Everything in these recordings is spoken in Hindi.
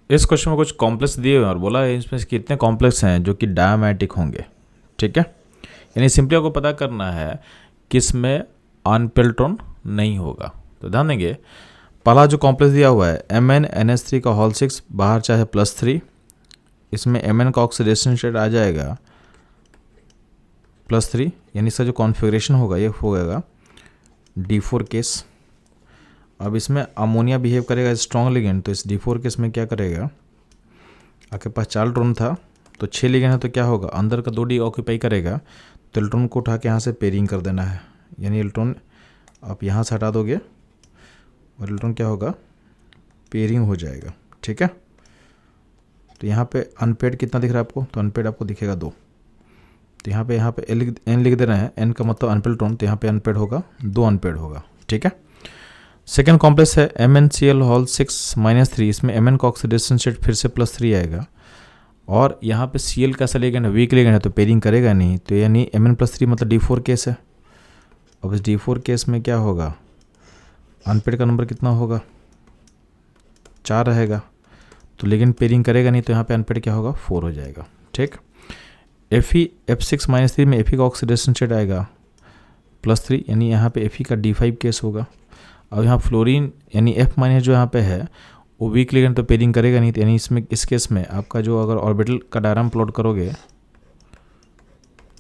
इस क्वेश्चन में कुछ कॉम्प्लेक्स दिए हुए हैं और बोला है इसमें कितने कॉम्प्लेक्स हैं जो कि डायमैटिक होंगे, ठीक है। यानी सिंपली आपको पता करना है किस में अनपेल्ट्रॉन नहीं होगा। तो ध्यान देंगे, पहला जो कॉम्प्लेक्स दिया हुआ है MnNH3 का होल 6 बाहर चाहे +3, इसमें Mn का ऑक्सीडेशन स्टेट आ जाएगा +3, यानी इसका जो कॉन्फ़िगरेशन होगा ये होगा D4 केस। अब इसमें अमोनिया बिहेव करेगा स्ट्रॉन्ग लिगेंड, तो इस D4 केस में क्या करेगा, आपके पास 4 इलेक्ट्रॉन था तो 6 लिगेंड है तो क्या होगा, अंदर का 2D ऑक्यूपाई करेगा, तो इलेक्ट्रॉन को उठा के यहाँ से पेयरिंग कर देना है। यानी इलेक्ट्रॉन आप यहाँ से हटा दोगे और इलेक्ट्रॉन क्या होगा, पेयरिंग हो जाएगा, ठीक है। तो यहाँ पे अनपेड कितना दिख रहा है आपको, तो अनपेड आपको दिखेगा 2। तो यहाँ पे N लिख दे रहे हैं, N का मतलब अनपेड इलेक्ट्रॉन, तो यहाँ पे अनपेड होगा 2 अनपेड होगा, ठीक है। सेकेंड कॉम्प्लेक्स है MnCl होल 6 -3, इसमें Mn का ऑक्सीडेशन स्टेट फिर से +3 आएगा और यहाँ पे Cl कैसा लेगा ना, वीक लेगा ना, तो पेयरिंग करेगा नहीं, तो यानी Mn+3 मतलब D4 केस है। अब इस D4 केस में क्या होगा, अनपेड का नंबर कितना होगा, 4 रहेगा, तो लेकिन पेयरिंग करेगा नहीं, तो यहाँ पे अनपेड क्या होगा, 4 हो जाएगा, ठीक। F6 -3 में Fe का ऑक्सीडेशन स्टेट आएगा +3, यानी यहाँ पे Fe का D5 केस होगा। अब यहाँ फ्लोरीन यानी F- जो यहाँ पे है वो वीक लिगेंड, तो पेयरिंग करेगा नहीं, यानी इसमें इस केस में आपका जो अगर ऑर्बिटल का डायग्राम प्लॉट करोगे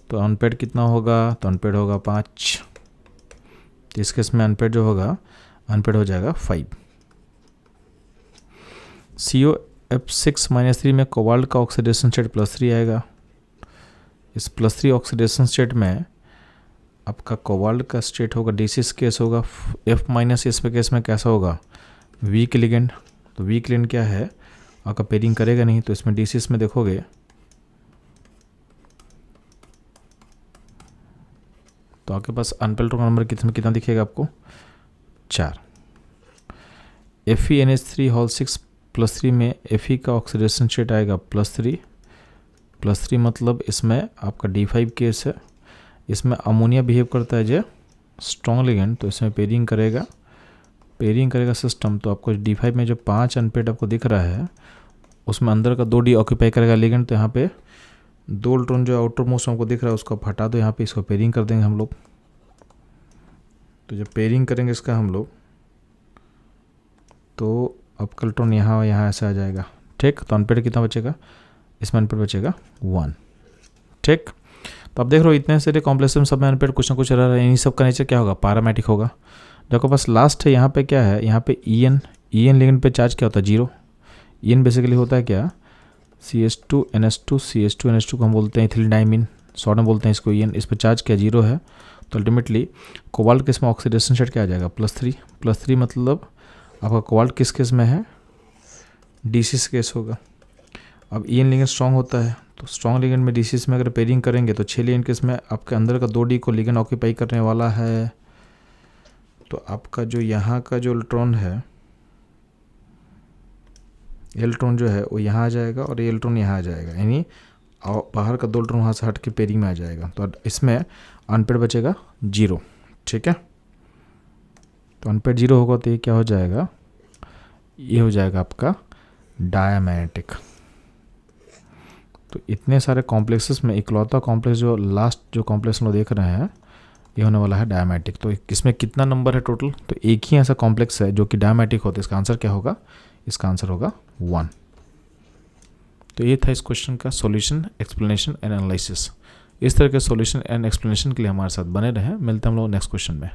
तो अनपेड कितना होगा, तो अनपेड होगा 5, तो इस केस में अनपेड जो होगा, अनपेड हो जाएगा 5। COF6 -3 में कोबाल्ट का ऑक्सीडेशन स्टेट +3 आएगा। इस +3 ऑक्सीडेशन स्टेट में आपका कोबाल्ट का स्टेट होगा D6 केस होगा। F- इस केस में कैसा होगा, वीक लिगेंड, तो वीक लिगेंड क्या है आपका, पेयरिंग करेगा नहीं, तो इसमें D6 में देखोगे तो आपके पास अनपेल्ट नंबर कितना दिखेगा आपको, 4। FeNH3 होल 6 +3 में Fe का ऑक्सीडेशन स्टेट आएगा +3 मतलब इसमें आपका D5 केस है। इसमें अमोनिया बिहेव करता है जो स्ट्रॉन्ग लिगेंड, तो इसमें पेयरिंग करेगा सिस्टम, तो आपको D5 में जो 5 अनपेड आपको दिख रहा है उसमें अंदर का 2D ऑक्यूपाई करेगा लिगेंड, तो यहाँ पे 2 इलेक्ट्रॉन जो आउटर मोस्ट हमको दिख रहा है उसको आप हटा दो, यहाँ पे इसको पेयरिंग कर देंगे हम लोग। तो जब पेयरिंग करेंगे इसका हम लोग तो आपका इलेक्ट्रॉन यहाँ ऐसे आ जाएगा, ठीक। तो अनपेड कितना बचेगा, इसमें अनपेड बचेगा 1, ठीक। तो आप देख रहे हो इतने सारे कॉम्प्लेक्स में सब में अनपेड कुछ ना कुछ रह रहा है, इन्हीं सब का नेचर क्या होगा, पैरामेटिक होगा। जो आपके पास लास्ट है यहाँ पे क्या है, यहाँ पे EN लिगेंड पे चार्ज क्या होता है, 0। EN बेसिकली होता है क्या, CH2NH2 को हम बोलते हैं इथिलीन डाइमीन, शॉर्ट में बोलते हैं इसको EN, इस पर चार्ज क्या 0 है, तो अल्टीमेटली कोबाल्ट केस में ऑक्सीडेशन स्टेट क्या आ जाएगा, +3 मतलब आपका कोबाल्ट किस केस में है, D6 केस होगा। अब EN लिगेंड स्ट्रॉन्ग होता है, तो स्ट्रॉन्ग लिगेंड में D6 में अगर पेयरिंग करेंगे तो 6 लिगेंड केस में आपके अंदर का 2D को लिगेंड ऑक्यूपाई करने वाला है, तो आपका जो यहाँ का जो इलेक्ट्रॉन है, इलेक्ट्रॉन जो है वो यहाँ आ जाएगा और ये इलेक्ट्रॉन यहाँ आ जाएगा, यानी बाहर का 2 इलेक्ट्रॉन वहाँ से हट के पेयरिंग में आ जाएगा, तो इसमें अनपेड बचेगा 0, ठीक है। तो अनपेड 0 होगा तो ये क्या हो जाएगा, ये हो जाएगा आपका डायमैग्नेटिक। तो इतने सारे कॉम्प्लेक्सेस में इकलौता कॉम्प्लेक्स जो लास्ट जो कॉम्प्लेक्स हम देख रहे हैं ये होने वाला है डायमैटिक। तो इसमें कितना नंबर है टोटल, तो एक ही ऐसा कॉम्प्लेक्स है जो कि डायमैटिक होता है, इसका आंसर क्या होगा, इसका आंसर होगा 1। तो ये था इस क्वेश्चन का सॉल्यूशन, एक्सप्लेनेशन एंड एनालिसिस। इस तरह के सॉल्यूशन एंड एक्सप्लेनेशन के लिए हमारे साथ बने रहें। मिलते हैं हम लोग नेक्स्ट क्वेश्चन में।